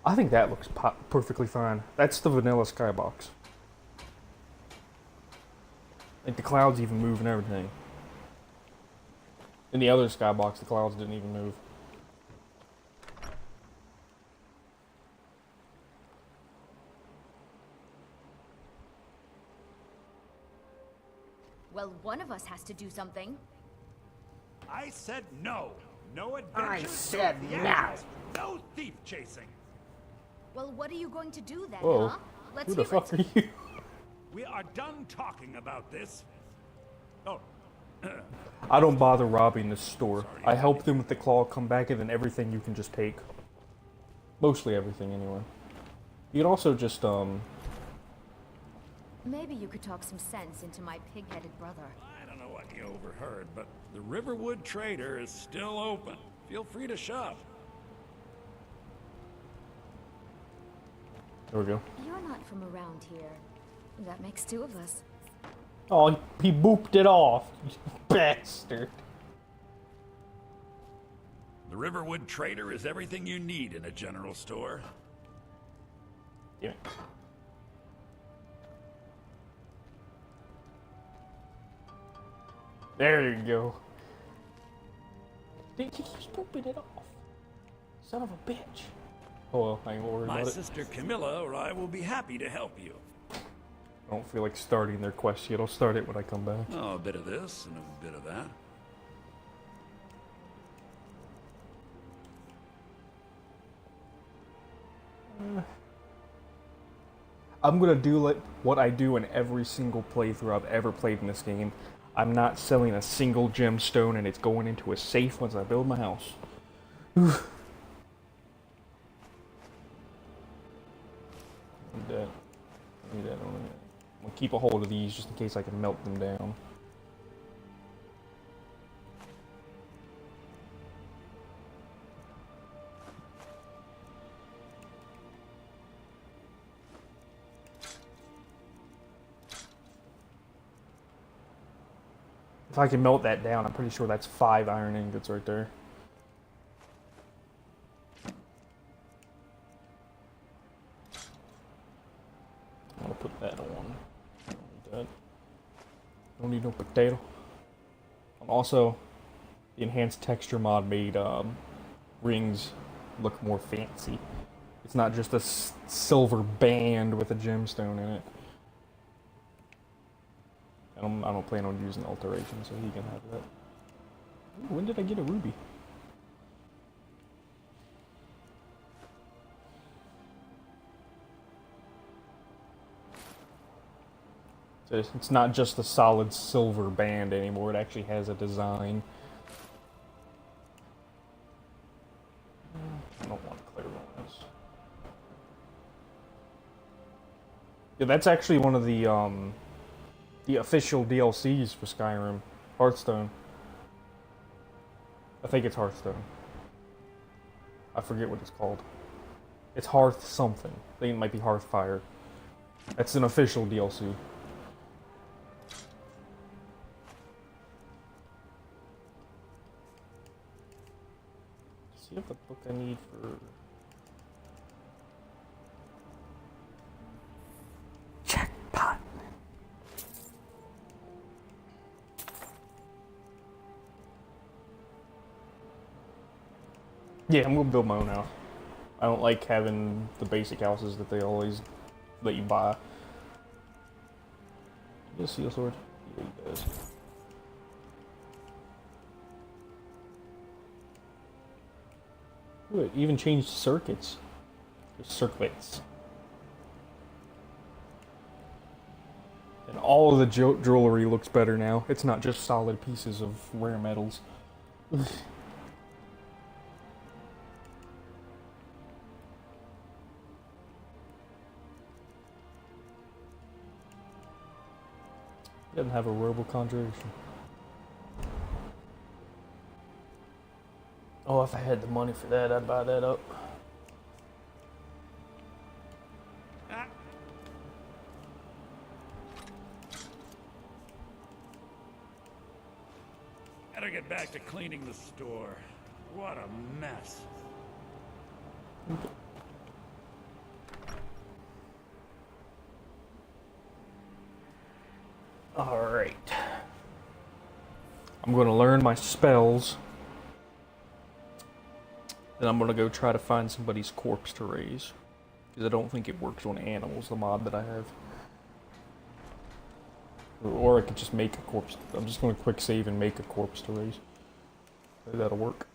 I think that looks perfectly fine. That's the vanilla skybox. Like, the clouds even move and everything. In the other skybox, the clouds didn't even move. Well, one of us has to do something. I said no. No adventures. I said no no. theatrics, no thief chasing. Well, what are you going to do then, Whoa. huh? Let's Who the hear fuck it. are you? We are done talking about this. Oh. I don't bother robbing this store. I help them with the claw, come back, and then everything you can just take. Mostly everything, anyway. You can also just, Maybe you could talk some sense into my pig-headed brother. I don't know what you overheard, but the Riverwood Trader is still open. Feel free to shop. There we go. You're not from around here. That makes two of us. Oh, he booped it off. You bastard. The Riverwood Trader is everything you need in a general store. Yeah. There you go. He keeps pooping it off. Son of a bitch. Oh well, I ain't gonna worry My about it. sister Camilla or I will be happy to help you. I don't feel like starting their quest yet. I'll start it when I come back. Oh, a bit of this and a bit of that. I'm gonna do like what I do in every single playthrough I've ever played in this game. I'm not selling a single gemstone, and it's going into a safe once I build my house. I need that. I need that on it. I'm gonna keep a hold of these just in case I can melt them down. If I can melt that down, I'm pretty sure that's 5 iron ingots right there. I'm gonna put that on. I don't need that. Don't need no potato. And also, the enhanced texture mod made rings look more fancy. It's not just a silver band with a gemstone in it. I don't plan on using alteration, so he can have that. Ooh, when did I get a ruby? So it's not just a solid silver band anymore, it actually has a design. I don't want clairvoyance. Yeah, that's actually one of the official DLCs for Skyrim, Hearthstone. I think it's Hearthstone. I forget what it's called. It's Hearth something. I think it might be Hearthfire. That's an official DLC. See if the book I need for... Yeah, I'm gonna build my own house. I don't like having the basic houses that they always let you buy. Is this a steel sword? Yeah, he does. Ooh, it even changed circuits. There's circuits. And all of the jewelry looks better now. It's not just solid pieces of rare metals. Doesn't have a robo-conjuration. Oh, if I had the money for that, I'd buy that up. Gotta get back to cleaning the store. What a mess. Alright. I'm gonna learn my spells. Then I'm gonna go try to find somebody's corpse to raise. Because I don't think it works on animals, the mod that I have. Or I could just make a corpse. I'm just gonna quick save and make a corpse to raise. Maybe that'll work.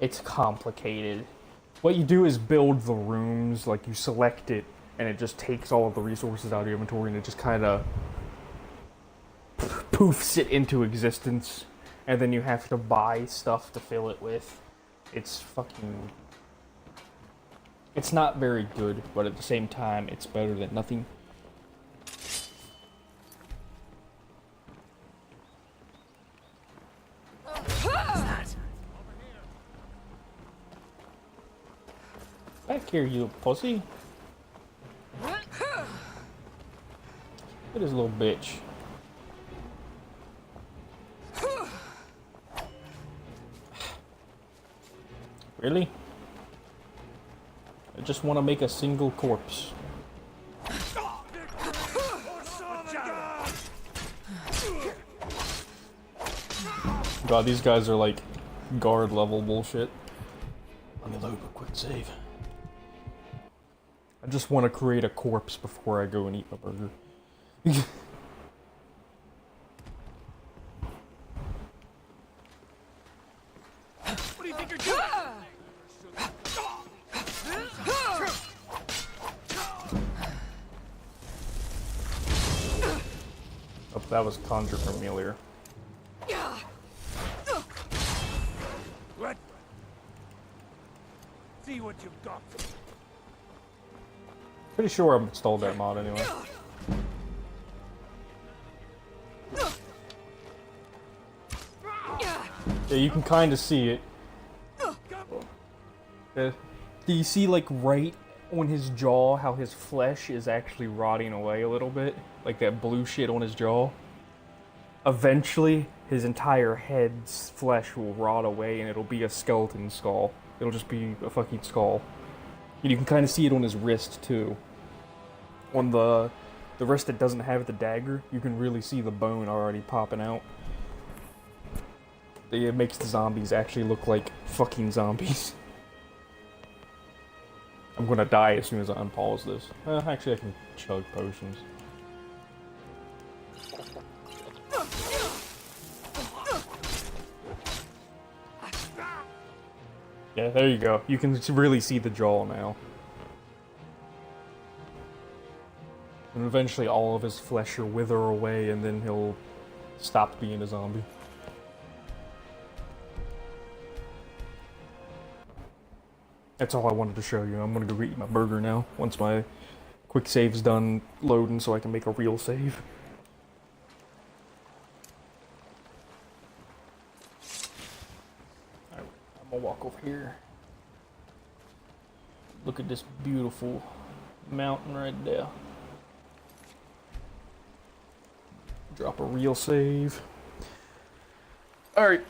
It's complicated. What you do is build the rooms, like you select it, and it just takes all of the resources out of your inventory and it just kind of poofs it into existence, and then you have to buy stuff to fill it with. It's fucking... It's not very good, but at the same time, it's better than nothing. Back here, you pussy. Look at this little bitch. Really? I just want to make a single corpse. God, these guys are like guard level bullshit. Let me load a quick save. I just want to create a corpse before I go and eat my burger. What do you think you're doing? Oh, that was conjure from earlier. What? See what you've got. Pretty sure I've installed that mod anyway. Yeah, you can kind of see it. Do you see, like, right on his jaw, how his flesh is actually rotting away a little bit? Like that blue shit on his jaw? Eventually, his entire head's flesh will rot away and it'll be a skeleton skull. It'll just be a fucking skull. And you can kind of see it on his wrist, too. On the wrist that doesn't have the dagger, you can really see the bone already popping out. It makes the zombies actually look like fucking zombies. I'm gonna die as soon as I unpause this. Actually, I can chug potions. Yeah, there you go. You can really see the jaw now. And eventually all of his flesh will wither away and then he'll stop being a zombie. That's all I wanted to show you. I'm gonna go eat my burger now, once my quick save's done loading so I can make a real save. Alright, I'm gonna walk over here. Look at this beautiful mountain right there. Drop a real save. Alright,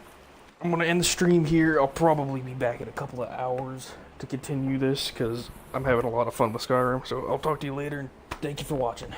I'm gonna end the stream here. I'll probably be back in a couple of hours to continue this because I'm having a lot of fun with Skyrim. So I'll talk to you later, and thank you for watching.